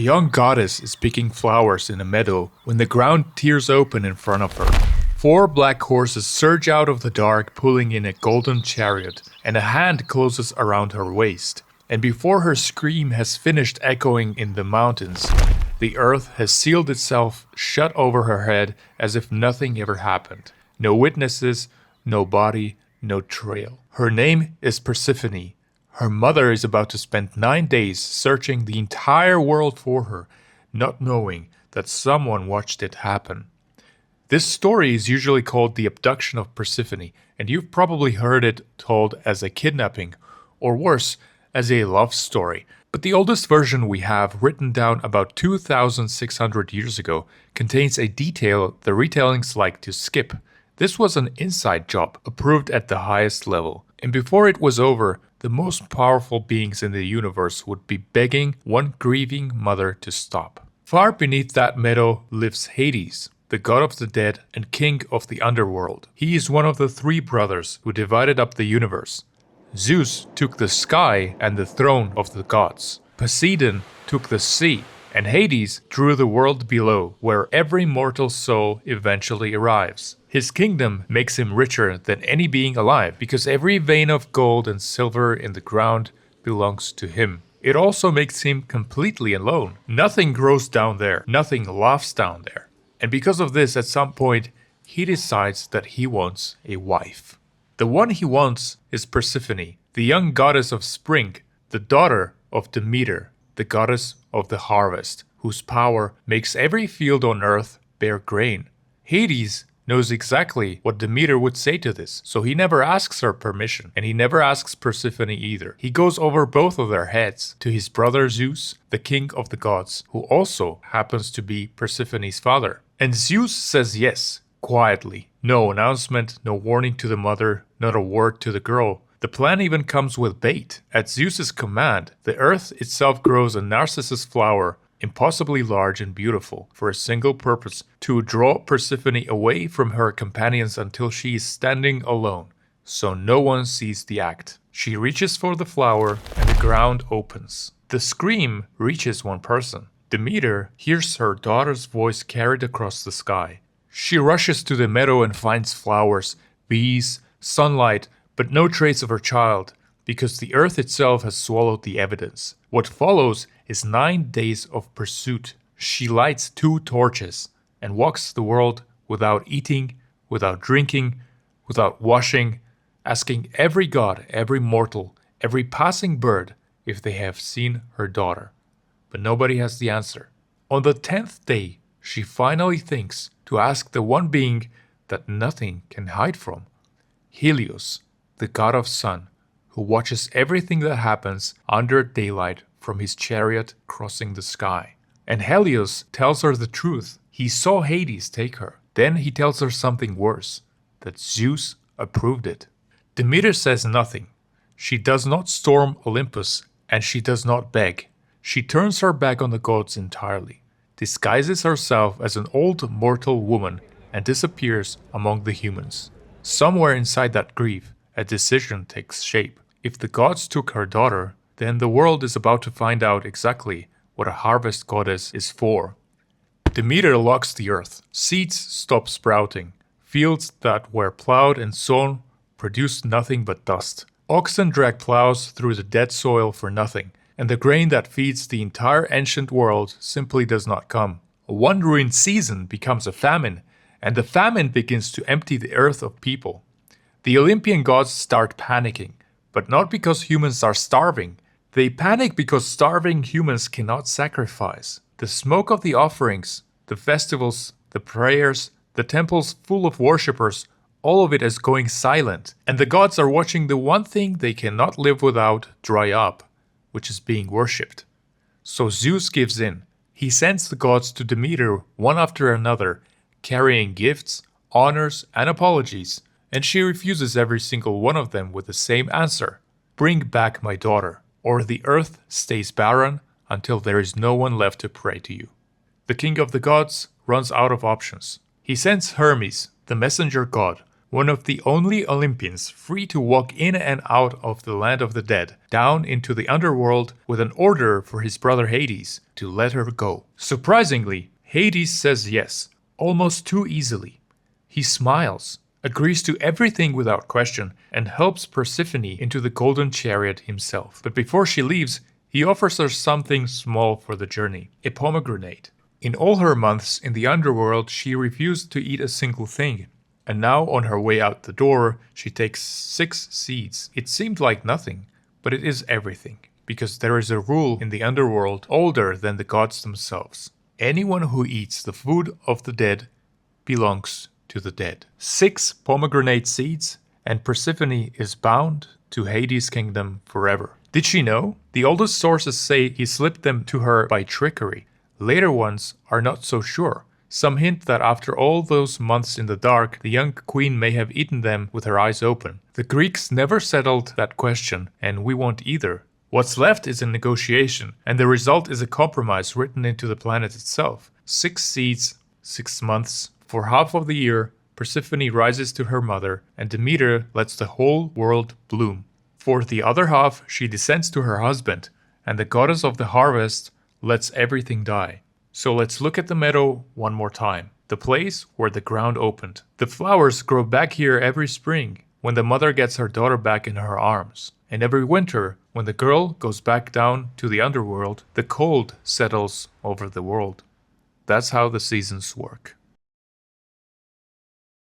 A young goddess is picking flowers in a meadow when the ground tears open in front of her. Four black horses surge out of the dark, pulling in a golden chariot, and a hand closes around her waist. And before her scream has finished echoing in the mountains, the earth has sealed itself shut over her head as if nothing ever happened. No witnesses, no body, no trail. Her name is Persephone. Her mother is about to spend 9 days searching the entire world for her, not knowing that someone watched it happen. This story is usually called the abduction of Persephone, and you've probably heard it told as a kidnapping, or worse, as a love story. But the oldest version we have, written down about 2,600 years ago, contains a detail the retellings like to skip. This was an inside job, approved at the highest level. And before it was over, the most powerful beings in the universe would be begging one grieving mother to stop. Far beneath that meadow lives Hades, the god of the dead and king of the underworld. He is one of the three brothers who divided up the universe. Zeus took the sky and the throne of the gods. Poseidon took the sea, and Hades drew the world below, where every mortal soul eventually arrives. His kingdom makes him richer than any being alive, because every vein of gold and silver in the ground belongs to him. It also makes him completely alone. Nothing grows down there, nothing laughs down there. And because of this, at some point, he decides that he wants a wife. The one he wants is Persephone, the young goddess of spring, the daughter of Demeter, the goddess of the harvest, whose power makes every field on earth bear grain. Hades knows exactly what Demeter would say to this, so he never asks her permission, and he never asks Persephone either. He goes over both of their heads to his brother Zeus, the king of the gods, who also happens to be Persephone's father. And Zeus says yes, quietly. No announcement, no warning to the mother, not a word to the girl. The plan even comes with bait. At Zeus's command, the earth itself grows a narcissus flower, impossibly large and beautiful, for a single purpose, to draw Persephone away from her companions until she is standing alone, so no one sees the act. She reaches for the flower, and the ground opens. The scream reaches one person. Demeter hears her daughter's voice carried across the sky. She rushes to the meadow and finds flowers, bees, sunlight, but no trace of her child, because the earth itself has swallowed the evidence. What follows is 9 days of pursuit. She lights 2 torches and walks the world without eating, without drinking, without washing, asking every god, every mortal, every passing bird if they have seen her daughter. But nobody has the answer. On the 10th day, she finally thinks to ask the one being that nothing can hide from, Helios, the god of sun, who watches everything that happens under daylight from his chariot crossing the sky. And Helios tells her the truth. He saw Hades take her. Then he tells her something worse, that Zeus approved it. Demeter says nothing. She does not storm Olympus, and she does not beg. She turns her back on the gods entirely, disguises herself as an old mortal woman, and disappears among the humans. Somewhere inside that grief, a decision takes shape. If the gods took her daughter, then the world is about to find out exactly what a harvest goddess is for. Demeter locks the earth. Seeds stop sprouting. Fields that were plowed and sown produce nothing but dust. Oxen drag plows through the dead soil for nothing, and the grain that feeds the entire ancient world simply does not come. One ruined season becomes a famine, and the famine begins to empty the earth of people. The Olympian gods start panicking, but not because humans are starving. They panic because starving humans cannot sacrifice. The smoke of the offerings, the festivals, the prayers, the temples full of worshippers, all of it is going silent. And the gods are watching the one thing they cannot live without dry up, which is being worshipped. So Zeus gives in. He sends the gods to Demeter one after another, carrying gifts, honors, and apologies, and she refuses every single one of them with the same answer: bring back my daughter, or the earth stays barren until there is no one left to pray to you. The king of the gods runs out of options. He sends Hermes, the messenger god, one of the only Olympians free to walk in and out of the land of the dead, down into the underworld with an order for his brother Hades to let her go. Surprisingly, Hades says yes, almost too easily. He smiles, agrees to everything without question, and helps Persephone into the golden chariot himself. But before she leaves, he offers her something small for the journey, a pomegranate. In all her months in the underworld, she refused to eat a single thing. And now, on her way out the door, she takes 6 seeds. It seemed like nothing, but it is everything, because there is a rule in the underworld older than the gods themselves. Anyone who eats the food of the dead belongs to the dead. 6 pomegranate seeds, and Persephone is bound to Hades' kingdom forever. Did she know? The oldest sources say he slipped them to her by trickery. Later ones are not so sure. Some hint that after all those months in the dark, the young queen may have eaten them with her eyes open. The Greeks never settled that question, and we won't either. What's left is a negotiation, and the result is a compromise written into the planet itself. 6 seeds, 6 months. For half of the year, Persephone rises to her mother, and Demeter lets the whole world bloom. For the other half, she descends to her husband, and the goddess of the harvest lets everything die. So let's look at the meadow one more time, the place where the ground opened. The flowers grow back here every spring, when the mother gets her daughter back in her arms. And every winter, when the girl goes back down to the underworld, the cold settles over the world. That's how the seasons work.